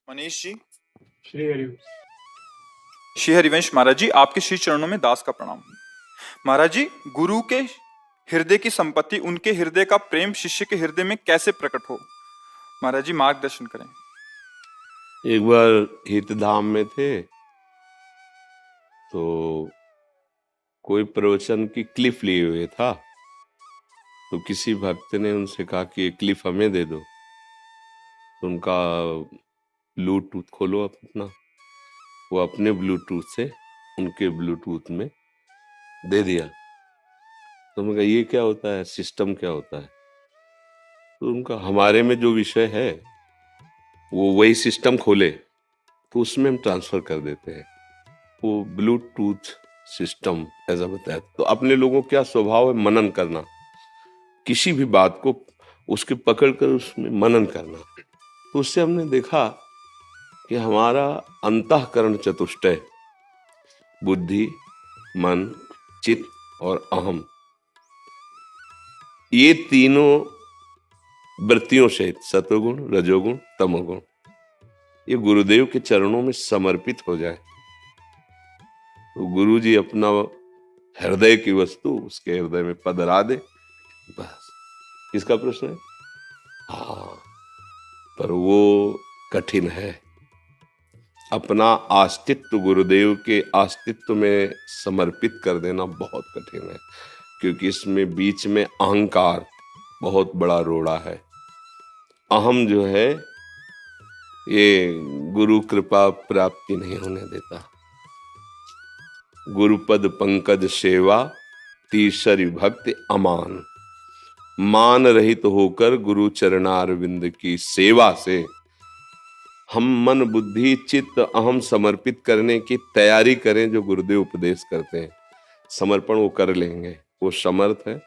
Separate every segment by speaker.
Speaker 1: मनीष जी।
Speaker 2: श्री हरि।
Speaker 1: श्री हरिवंश महाराज जी, आपके श्री चरणों में दास का प्रणाम। महाराज जी, गुरु के हृदय की संपत्ति, उनके हृदय का प्रेम शिष्य के हृदय में कैसे प्रकट हो? महाराज जी मार्गदर्शन करें।
Speaker 3: एक बार हितधाम में थे तो कोई प्रवचन की क्लिप लिए हुए था, तो किसी भक्त ने उनसे कहा कि ये क्लिप हमें दे दो। तो उनका ब्लूटूथ खोलो अपना, वो अपने ब्लूटूथ से उनके ब्लूटूथ में दे दिया। तो मैं कहा ये क्या होता है, सिस्टम क्या होता है? तो उनका हमारे में जो विषय है वो वही सिस्टम खोले तो उसमें हम ट्रांसफर कर देते हैं। वो ब्लूटूथ सिस्टम ऐसा बताया। तो अपने लोगों का क्या स्वभाव है, मनन करना, किसी भी बात को उसके पकड़कर उसमें मनन करना। तो उससे हमने देखा कि हमारा अंतःकरण चतुष्टय, बुद्धि, मन, चित्त और अहम, ये तीनों वृत्तियों सहित सत्वगुण, रजोगुण, तमोगुण, ये गुरुदेव के चरणों में समर्पित हो जाए तो गुरु जी अपना हृदय की वस्तु उसके हृदय में पधरा दे। बस, किसका प्रश्न है? हाँ, पर वो कठिन है। अपना अस्तित्व गुरुदेव के अस्तित्व में समर्पित कर देना बहुत कठिन है, क्योंकि इसमें बीच में अहंकार बहुत बड़ा रोड़ा है। अहम जो है ये गुरु कृपा प्राप्ति नहीं होने देता। गुरुपद पंकज सेवा तीसरी भक्ति अमान, मान रहित होकर गुरु चरणारविंद की सेवा से हम मन, बुद्धि, चित्त, अहम समर्पित करने की तैयारी करें। जो गुरुदेव उपदेश करते हैं समर्पण वो कर लेंगे, वो समर्थ है,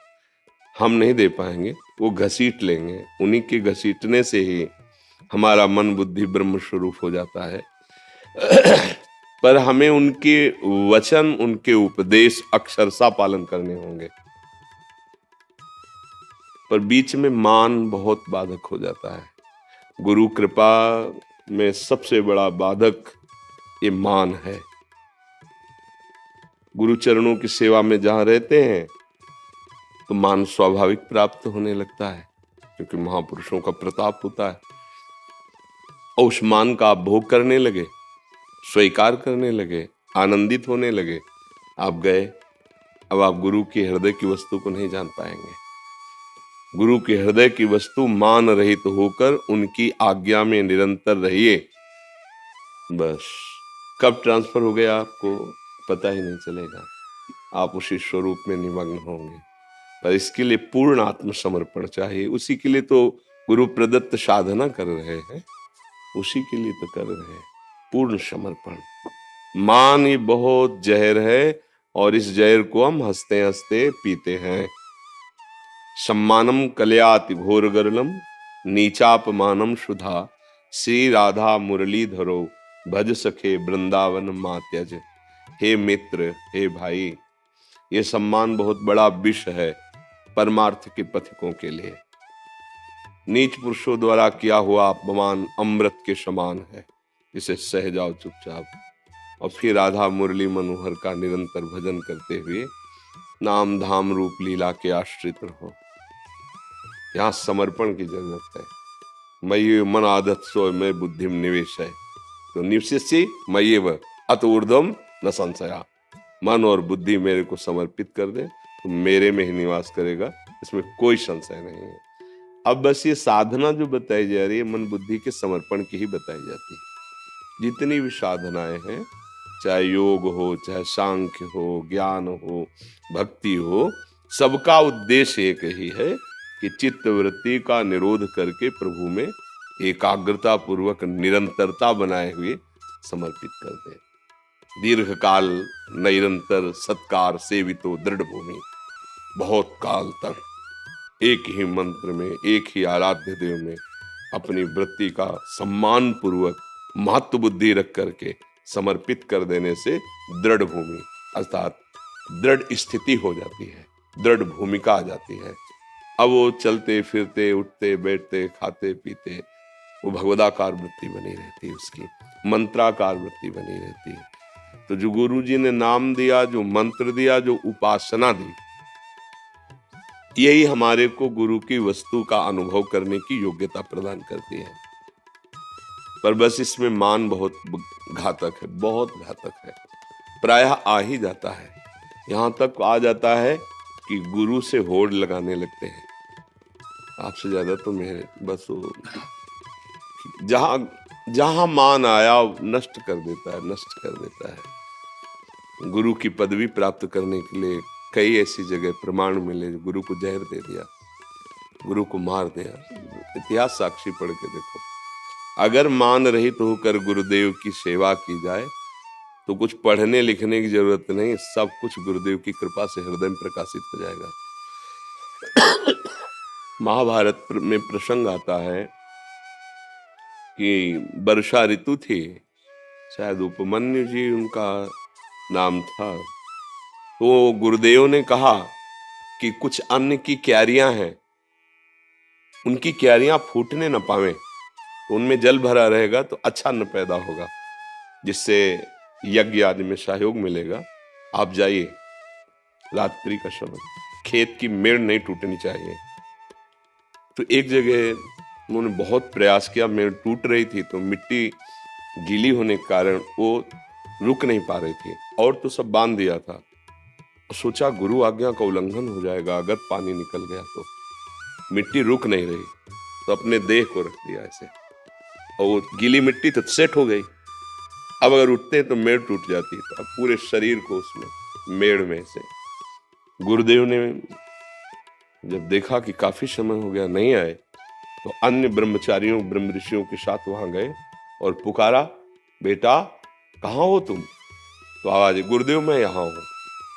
Speaker 3: हम नहीं दे पाएंगे, वो घसीट लेंगे। उन्हीं के घसीटने से ही हमारा मन, बुद्धि ब्रह्म स्वरूप हो जाता है। पर हमें उनके वचन, उनके उपदेश अक्षरशः पालन करने होंगे। पर बीच में मान बहुत बाधक हो जाता है। गुरु कृपा में सबसे बड़ा बाधक ये मान है। गुरु चरणों की सेवा में जहां रहते हैं तो मान स्वाभाविक प्राप्त होने लगता है, क्योंकि महापुरुषों का प्रताप होता है। और उस मान का आप भोग करने लगे, स्वीकार करने लगे, आनंदित होने लगे, आप गए। अब आप गुरु के हृदय की वस्तु को नहीं जान पाएंगे। गुरु के हृदय की वस्तु मान रहित होकर उनकी आज्ञा में निरंतर रहिए। बस, कब ट्रांसफर हो गया आपको पता ही नहीं चलेगा, आप उसी स्वरूप में निमग्न होंगे। पर इसके लिए पूर्ण आत्मसमर्पण चाहिए। उसी के लिए तो गुरु प्रदत्त साधना कर रहे हैं, उसी के लिए तो कर रहे हैं पूर्ण समर्पण। मान ये बहुत जहर है और इस जहर को हम हंसते हंसते पीते हैं। सम्मानम कलयाति घोर गरलम, नीचापमानम सुधा, श्री राधा मुरलीधरो, भज सखे वृंदावन मात्यज। हे मित्र, हे भाई, ये सम्मान बहुत बड़ा विष है परमार्थ के पथिकों के लिए। नीच पुरुषों द्वारा किया हुआ अपमान अमृत के समान है, इसे सह जाओ चुपचाप और फिर राधा मुरली मनोहर का निरंतर भजन करते हुए नाम धाम रूप लीला के आश्रित रहो। यहाँ समर्पण की जरूरत है। मयि मन आदत सो मैं बुद्धि निवेश है, तो निवशिष्य मय्येव अत ऊर्ध्वम न संशया। मन और बुद्धि मेरे को समर्पित कर दे तो मेरे में ही निवास करेगा, इसमें कोई संशय नहीं है। अब बस ये साधना जो बताई जा रही है मन बुद्धि के समर्पण की ही बताई जाती है। जितनी भी साधनाएं हैं, चाहे योग हो, चाहे सांख्य हो, ज्ञान हो, भक्ति हो, सबका उद्देश्य एक ही है कि चित्त वृत्ति का निरोध करके प्रभु में एकाग्रता पूर्वक निरंतरता बनाए हुए समर्पित कर दे। दीर्घ काल निरंतर सत्कार सेवितो दृढ़ भूमि, बहुत काल तक एक ही मंत्र में, एक ही आराध्य देव में अपनी वृत्ति का सम्मान पूर्वक महत्व बुद्धि रख करके समर्पित कर देने से दृढ़ भूमि अर्थात दृढ़ स्थिति हो जाती है, दृढ़ भूमिका आ जाती है। अब वो चलते फिरते, उठते बैठते, खाते पीते, वो भगवदाकार वृत्ति बनी रहती है, उसकी मंत्राकार वृत्ति बनी रहती है। तो जो गुरु जी ने नाम दिया, जो मंत्र दिया, जो उपासना दी, यही हमारे को गुरु की वस्तु का अनुभव करने की योग्यता प्रदान करती है। पर बस इसमें मान बहुत घातक है, बहुत घातक है। प्रायः आ ही जाता है, यहां तक आ जाता है कि गुरु से होड़ लगाने लगते हैं। आपसे ज्यादा तो मेरे बस वो जहां जहां मान आया नष्ट कर देता है, नष्ट कर देता है। गुरु की पदवी प्राप्त करने के लिए कई ऐसी जगह प्रमाण मिले, गुरु को जहर दे दिया, गुरु को मार दिया। इतिहास साक्षी पढ़ के देखो। अगर मान रहित होकर गुरुदेव की सेवा की जाए तो कुछ पढ़ने लिखने की जरूरत नहीं, सब कुछ गुरुदेव की कृपा से हृदय में प्रकाशित हो जाएगा। महाभारत में प्रसंग आता है कि वर्षा ऋतु थी, शायद उपमन्यु जी उनका नाम था। तो गुरुदेव ने कहा कि कुछ अन्न की क्यारियां हैं, उनकी क्यारियां फूटने न पावे, तो उनमें जल भरा रहेगा तो अच्छा अन्न पैदा होगा, जिससे यज्ञ आदि में सहयोग मिलेगा। आप जाइए, रात्रि का समय, खेत की मेड़ नहीं टूटनी चाहिए। तो एक जगह उन्होंने बहुत प्रयास किया, मेड़ टूट रही थी, तो मिट्टी गीली होने के कारण वो रुक नहीं पा रही थी, और तो सब बांध दिया था। सोचा गुरु आज्ञा का उल्लंघन हो जाएगा अगर पानी निकल गया तो। मिट्टी रुक नहीं रही, तो अपने देह को रख दिया ऐसे, और वो गीली मिट्टी तो सेट हो गई। अब अगर उठते तो मेड़ टूट जाती, तो अब पूरे शरीर को उसमें मेड़ में से। गुरुदेव ने जब देखा कि काफी समय हो गया नहीं आए, तो अन्य ब्रह्मचारियों ब्रह्म ऋषियों के साथ वहां गए और पुकारा, बेटा कहाँ हो तुम? तो आवाज, गुरुदेव मैं यहाँ हूँ।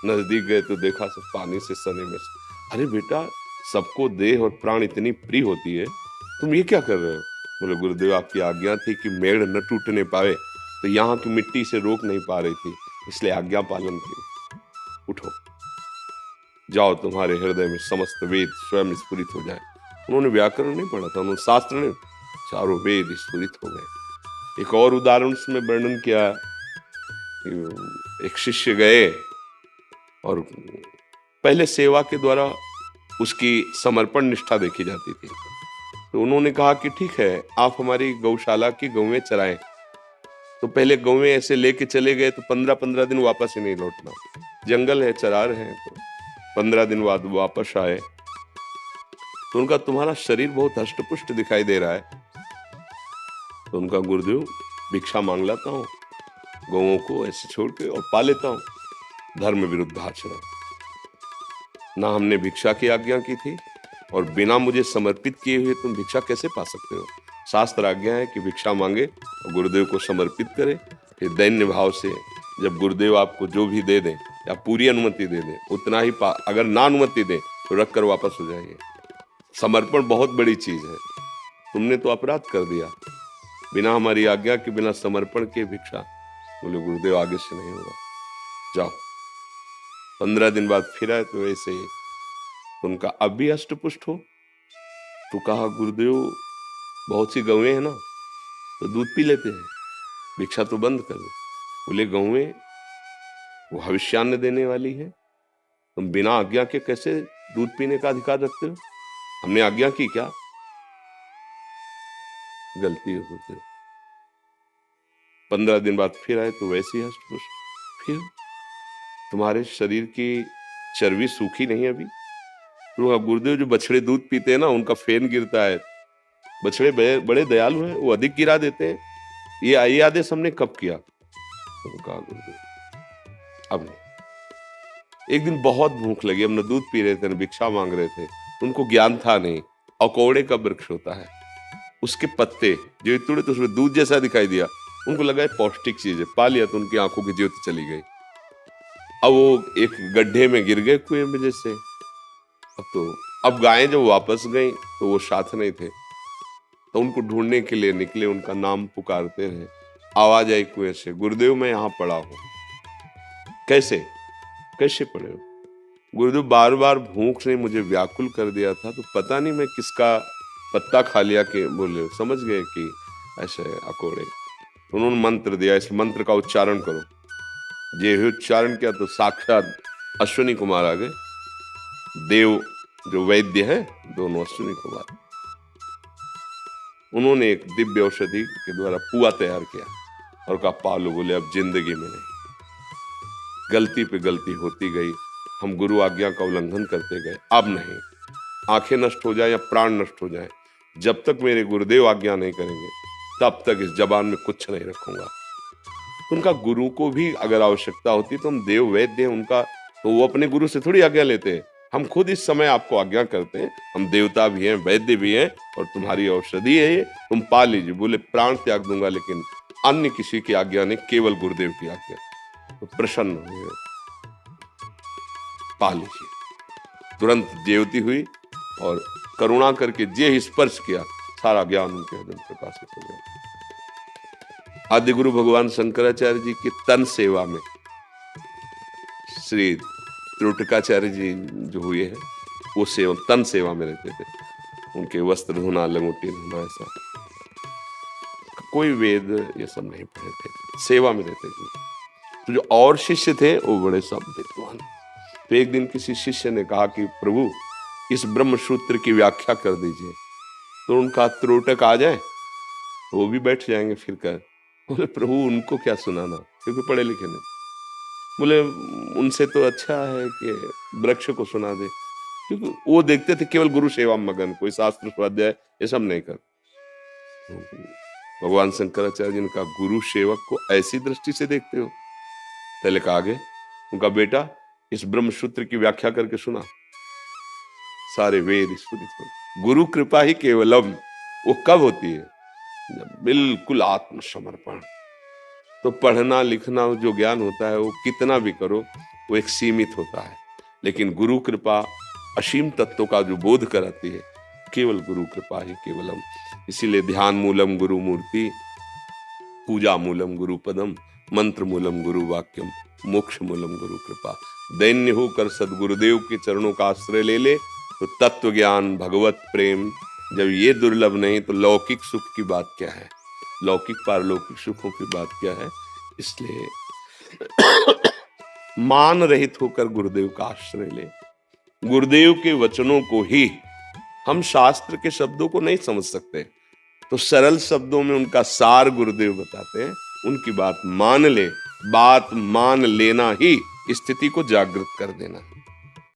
Speaker 3: नजदीक गए तो देखा सब पानी से सने में। अरे बेटा, सबको देह और प्राण इतनी प्रिय होती है, तुम ये क्या कर रहे हो? बोले गुरुदेव आपकी आज्ञा थी कि मेड़ न टूटने पावे, तो यहाँ की मिट्टी से रोक नहीं पा रही थी, इसलिए आज्ञा पालन की। उठो, जाओ, तुम्हारे हृदय में समस्त वेद स्वयं स्फुरित हो जाए। उन्होंने व्याकरण नहीं पढ़ा था, उन्होंने शास्त्र नहीं, चारों वेद स्फुरित हो गए। एक और उदाहरण उसमें वर्णन किया, एक शिष्य गए और पहले सेवा के द्वारा उसकी समर्पण निष्ठा देखी जाती थी। तो उन्होंने कहा कि ठीक है, आप हमारी गौशाला की गौएं चराएं। तो पहले गौएं ऐसे लेके चले गए, तो 15-15 दिन वापस ही नहीं लौटना। जंगल है, चरा रहे हैं, तो 15 दिन बाद वापस आए। तो उनका, तुम्हारा शरीर बहुत हष्टपुष्ट दिखाई दे रहा है। तो उनका, गुरुदेव भिक्षा मांग लाता हूँ, गौओं को ऐसे छोड़ के और पा लेता हूँ। धर्म विरुद्ध आचरण। ना हमने भिक्षा की आज्ञा की थी, और बिना मुझे समर्पित किए हुए तुम भिक्षा कैसे पा सकते हो? शास्त्र आज्ञा है कि भिक्षा मांगे और गुरुदेव को समर्पित करे। फिर दैन्य भाव से जब गुरुदेव आपको जो भी दे दें या पूरी अनुमति दे दें, उतना ही पा। अगर ना अनुमति दें तो रख कर वापस हो जाइए। समर्पण बहुत बड़ी चीज है। तुमने तो अपराध कर दिया, बिना हमारी आज्ञा के, बिना समर्पण के भिक्षा। बोले गुरुदेव आगे से नहीं होगा, जाओ। 15 दिन बाद फिर आए तो ऐसे ही। उनका, अब भी अष्टपुष्ट हो? तो कहा, गुरुदेव बहुत सी गौएं हैं ना, तो दूध पी लेते हैं, भिक्षा तो बंद कर दो। बोले गौएं वो भविष्यान्न देने वाली है, तुम बिना आज्ञा के कैसे दूध पीने का अधिकार रखते हो? हमने आज्ञा की क्या? गलती होती है। 15 दिन बाद फिर आए तो वैसे ही हष्टपुष्ट। फिर, तुम्हारे शरीर की चर्बी सूखी नहीं अभी? तो गुरुदेव जो बछड़े दूध पीते हैं ना, उनका फेन गिरता है। बछड़े बड़े दयालु हैं, वो अधिक गिरा देते हैं। ये आदेश हमने कब किया? तो कहा गुरुदेव अब नहीं। एक दिन बहुत भूख लगी, हम न दूध पी रहे थे न भिक्षा मांग रहे थे। उनको ज्ञान था नहीं। अकौड़े का वृक्ष होता है, उसके पत्ते जो तोड़े तो उसमें दूध जैसा दिखाई दिया। उनको लगा पौष्टिक चीज है, पा लिया, तो उनकी आंखों की ज्योति चली गई। अब वो एक गड्ढे में गिर गए कुएं में जैसे। अब गायें जब वापस गई तो वो साथ नहीं थे, तो उनको ढूंढने के लिए निकले, उनका नाम पुकारते रहे। आवाज आई कुएं से, गुरुदेव मैं यहाँ पड़ा हूं। कैसे कैसे पड़े हो? गुरुदेव बार बार भूख ने मुझे व्याकुल कर दिया था, तो पता नहीं मैं किसका पत्ता खा लिया के बोले। समझ गए कि ऐसे अकोड़े। उन्होंने मंत्र दिया, इस मंत्र का उच्चारण करो। जे उच्चारण किया तो साक्षात अश्विनी कुमार आ गए। देव जो वैद्य हैं दोनों अश्विनी कुमार, उन्होंने एक दिव्य औषधि के द्वारा पुआ तैयार किया और कहा पालो। बोले अब जिंदगी में नहीं, गलती पे गलती होती गई, हम गुरु आज्ञा का उल्लंघन करते गए, अब नहीं। आंखें नष्ट हो जाए या प्राण नष्ट हो जाए, जब तक मेरे गुरुदेव आज्ञा नहीं करेंगे तब तक इस जबान में कुछ नहीं रखूंगा। उनका गुरु को भी अगर आवश्यकता होती तो हम देव वैद्य हैं उनका, तो वो अपने गुरु से थोड़ी आज्ञा लेते हैं। हम खुद इस समय आपको आज्ञा करते हैं, हम देवता भी हैं, वैद्य भी हैं, और तुम्हारी औषधि है ये, तुम पा लीजिए। बोले प्राण त्याग दूंगा लेकिन अन्य किसी की आज्ञा नहीं, केवल गुरुदेव की आज्ञा। तो प्रसन्न हुए, पा लीजिए। तुरंत जेवती हुई और करुणा करके जे स्पर्श किया, सारा ज्ञान उनके हृदय में प्रकाशित हो गया। आदि गुरु भगवान शंकराचार्य जी की तन सेवा में श्री त्रुटकाचार्य जी जो हुए हैं, वो सेवा तन सेवा में रहते थे। उनके वस्त्र धोना, लंगोटी धोना, ऐसा कोई वेद ये सब नहीं पढ़े थे, सेवा में रहते थे। तो जो और शिष्य थे वो बड़े सब विद्वान। तो एक दिन किसी शिष्य ने कहा कि प्रभु इस ब्रह्म सूत्र की व्याख्या कर दीजिए। तो उनका त्रोटक आ जाए तो वो भी बैठ जाएंगे फिर कर। बोले प्रभु उनको क्या सुनाना, क्योंकि पढ़े लिखे नहीं। बोले उनसे तो अच्छा है कि वृक्ष को सुना दे, क्योंकि वो देखते थे केवल गुरु सेवा मगन, कोई शास्त्र स्वाध्याय ये सब नहीं कर। भगवान शंकराचार्य जी ने कहा गुरु सेवक को ऐसी दृष्टि से देखते हो? पहले कहा आगे उनका बेटा इस ब्रह्म सूत्र की व्याख्या करके सुना। सारे वेद स्फुरित हो। गुरु कृपा ही केवलम, वो कब होती है? जब बिल्कुल आत्मसमर्पण। तो पढ़ना लिखना जो ज्ञान होता है वो कितना भी करो वो एक सीमित होता है, लेकिन गुरु कृपा असीम तत्वों का जो बोध कराती है, केवल गुरु कृपा ही केवलम। इसीलिए ध्यान मूलम गुरु मूर्ति, पूजा मूलम गुरु पदम, मंत्र मूलम गुरु वाक्यम, मोक्ष मूलम गुरु कृपा। दैन्य होकर सदगुरुदेव के चरणों का आश्रय ले ले तो तत्व ज्ञान, भगवत प्रेम जब ये दुर्लभ नहीं तो लौकिक सुख की बात क्या है, लौकिक पारलौकिक सुखों की बात क्या है। इसलिए मान रहित होकर गुरुदेव का आश्रय ले। गुरुदेव के वचनों को ही, हम शास्त्र के शब्दों को नहीं समझ सकते, तो सरल शब्दों में उनका सार गुरुदेव बताते हैं, उनकी बात मान ले। बात मान लेना ही स्थिति को जागृत कर देना है।